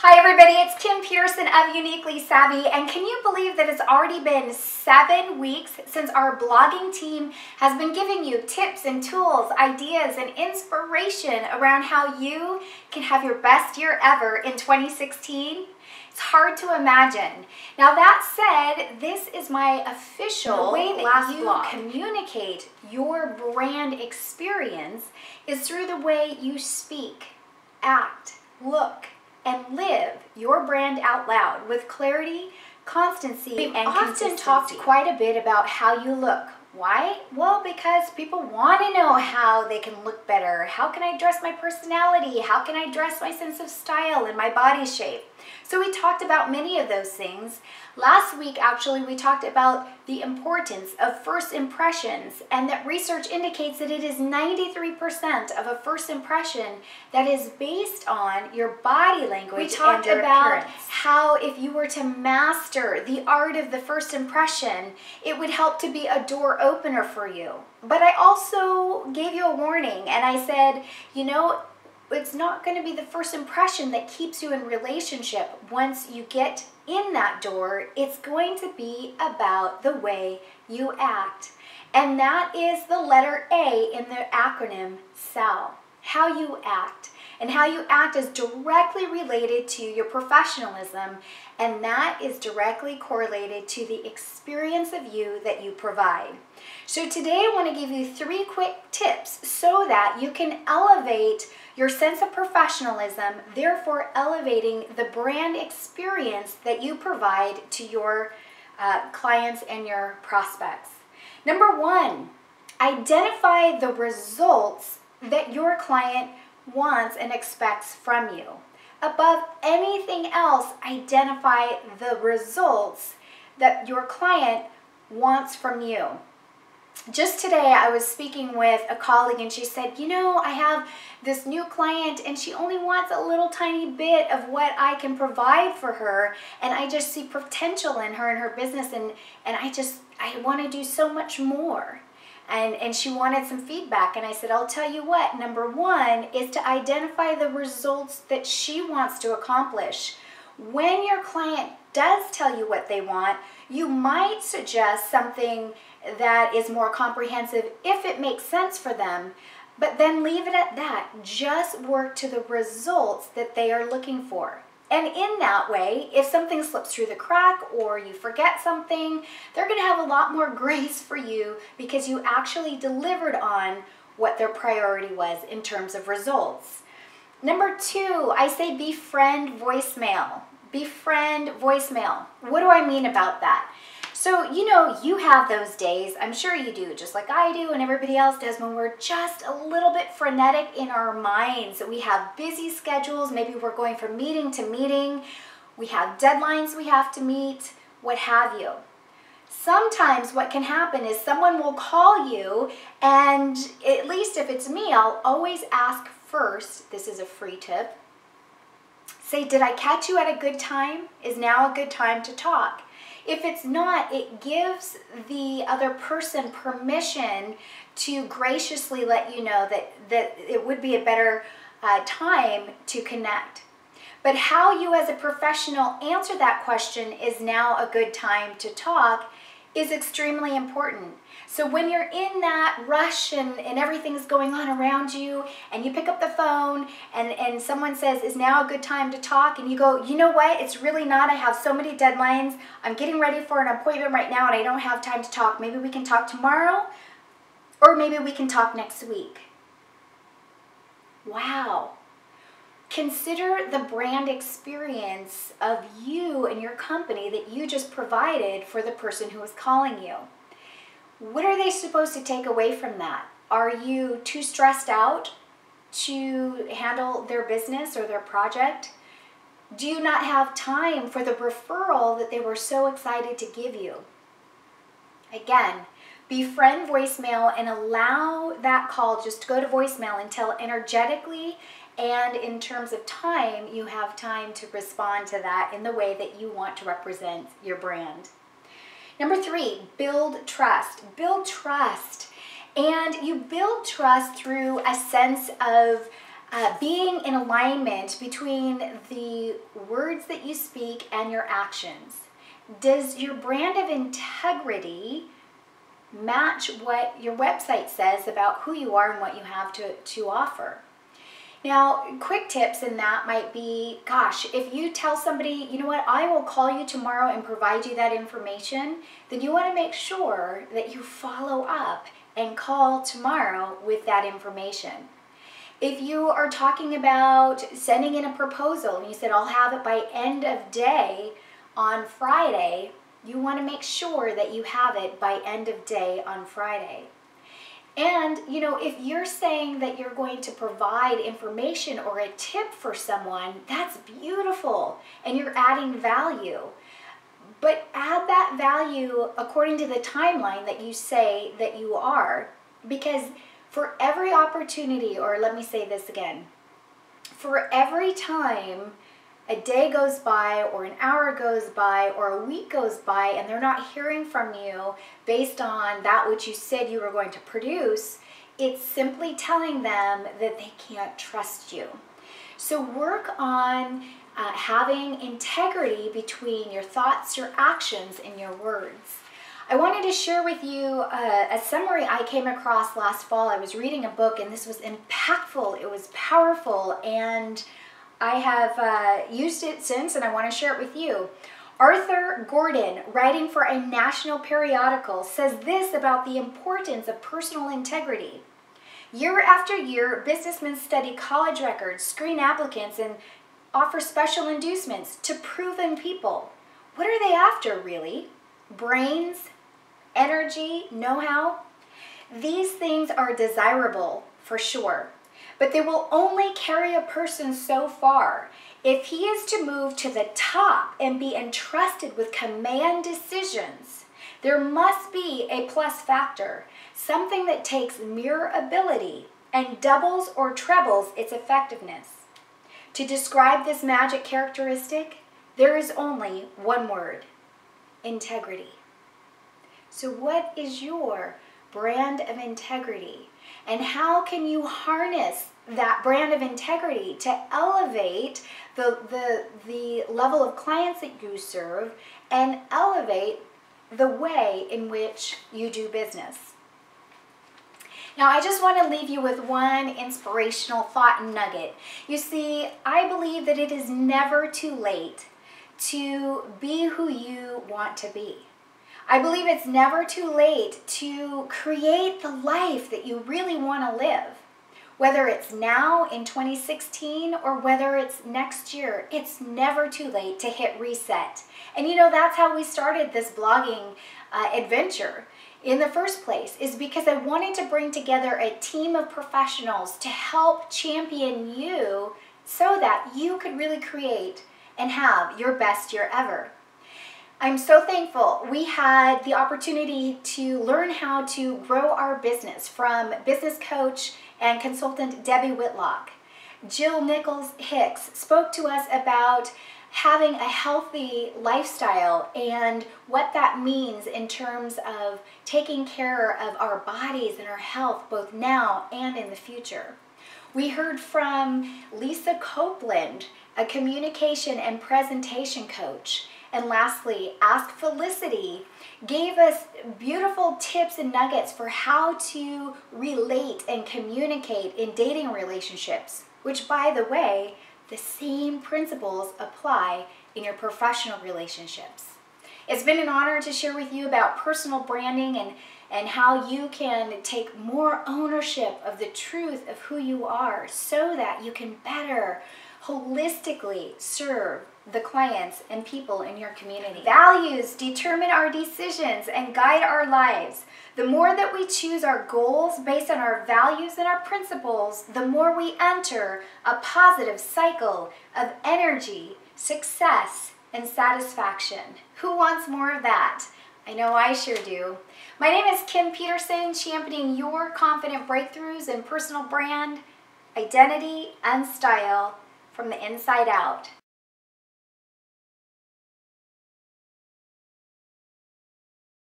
Hi everybody, it's Kim Peterson of Uniquely Savvy, and can you believe that it's already been 7 weeks since our blogging team has been giving you tips and tools, ideas, and inspiration around how you can have your best year ever in 2016? It's hard to imagine. Now that said, this is my official way that you communicate your brand experience is through the way you speak, act, look, and live your brand out loud with clarity, constancy, and consistency. We've often talked quite a bit about how you look. Why? Well, because people want to know how they can look better. How can I dress my personality? How can I dress my sense of style and my body shape? So we talked about many of those things. Last week, actually, we talked about the importance of first impressions, and that research indicates that it is 93% of a first impression that is based on your body language. We talked about how if you were to master the art of the first impression, it would help to be a door opener for you. But I also gave you a warning, and I said, you know, it's not going to be the first impression that keeps you in relationship once you get in that door. It's going to be about the way you act. And that is the letter A in the acronym SAL. How you act. And how you act is directly related to your professionalism, and that is directly correlated to the experience of you that you provide. So today I want to give you 3 quick tips so that you can elevate your sense of professionalism, therefore elevating the brand experience that you provide to your clients and your prospects. Number 1, identify the results that your client wants and expects from you. Above anything else, identify the results that your client wants from you. Just today, I was speaking with a colleague and she said, you know, I have this new client and she only wants a little tiny bit of what I can provide for her, and I just see potential in her and her business, and I want to do so much more. And she wanted some feedback, and I said, I'll tell you what, number 1 is to identify the results that she wants to accomplish. When your client does tell you what they want, you might suggest something that is more comprehensive if it makes sense for them, but then leave it at that. Just work to the results that they are looking for. And in that way, if something slips through the crack or you forget something, they're going to have a lot more grace for you because you actually delivered on what their priority was in terms of results. Number 2, I say befriend voicemail. Befriend voicemail. What do I mean about that? So, you know, you have those days, I'm sure you do, just like I do and everybody else does, when we're just a little bit frenetic in our minds. We have busy schedules, maybe we're going from meeting to meeting, we have deadlines we have to meet, what have you. Sometimes what can happen is someone will call you, and at least if it's me, I'll always ask first, this is a free tip, say, did I catch you at a good time? Is now a good time to talk? If it's not, it gives the other person permission to graciously let you know that it would be a better time to connect. But how you as a professional answer that question, is now a good time to talk, is extremely important. So when you're in that rush and everything's going on around you, and you pick up the phone and someone says, is now a good time to talk? And you go, you know what, it's really not. I have so many deadlines. I'm getting ready for an appointment right now and I don't have time to talk. Maybe we can talk tomorrow, or maybe we can talk next week. Wow. Consider the brand experience of you and your company that you just provided for the person who is calling you. What are they supposed to take away from that? Are you too stressed out to handle their business or their project? Do you not have time for the referral that they were so excited to give you? Again, befriend voicemail and allow that call just to go to voicemail until energetically and in terms of time, you have time to respond to that in the way that you want to represent your brand. Number 3, build trust. Build trust. And you build trust through a sense of being in alignment between the words that you speak and your actions. Does your brand of integrity match what your website says about who you are and what you have to offer? Now, quick tips in that might be, gosh, if you tell somebody, you know what, I will call you tomorrow and provide you that information, then you want to make sure that you follow up and call tomorrow with that information. If you are talking about sending in a proposal and you said, I'll have it by end of day on Friday, you want to make sure that you have it by end of day on Friday. And, you know, if you're saying that you're going to provide information or a tip for someone, that's beautiful and you're adding value. But add that value according to the timeline that you say that you are. Because for every opportunity, or let me say this again, for every time a day goes by or an hour goes by or a week goes by and they're not hearing from you based on that which you said you were going to produce, it's simply telling them that they can't trust you. So work on having integrity between your thoughts, your actions, and your words. I wanted to share with you a summary I came across last fall. I was reading a book and this was impactful, it was powerful, and I have used it since, and I want to share it with you. Arthur Gordon, writing for a national periodical, says this about the importance of personal integrity. Year after year, businessmen study college records, screen applicants, and offer special inducements to proven people. What are they after, really? Brains, energy, know-how? These things are desirable, for sure. But they will only carry a person so far. If he is to move to the top and be entrusted with command decisions, there must be a plus factor, something that takes mere ability and doubles or trebles its effectiveness. To describe this magic characteristic, there is only one word: integrity. So what is your brand of integrity? And how can you harness that brand of integrity to elevate the level of clients that you serve and elevate the way in which you do business? Now, I just want to leave you with one inspirational thought nugget. You see, I believe that it is never too late to be who you want to be. I believe it's never too late to create the life that you really want to live. Whether it's now in 2016 or whether it's next year, it's never too late to hit reset. And you know, that's how we started this blogging adventure in the first place, is because I wanted to bring together a team of professionals to help champion you so that you could really create and have your best year ever. I'm so thankful we had the opportunity to learn how to grow our business from business coach and consultant Debbie Whitlock. Jill Nichols Hicks spoke to us about having a healthy lifestyle and what that means in terms of taking care of our bodies and our health both now and in the future. We heard from Lisa Copeland, a communication and presentation coach. And lastly, Ask Felicity gave us beautiful tips and nuggets for how to relate and communicate in dating relationships, which, by the way, the same principles apply in your professional relationships. It's been an honor to share with you about personal branding and how you can take more ownership of the truth of who you are so that you can better holistically serve the clients and people in your community. Values determine our decisions and guide our lives. The more that we choose our goals based on our values and our principles, the more we enter a positive cycle of energy, success, and satisfaction. Who wants more of that? I know I sure do. My name is Kim Peterson, championing your confident breakthroughs in personal brand, identity, and style from the inside out.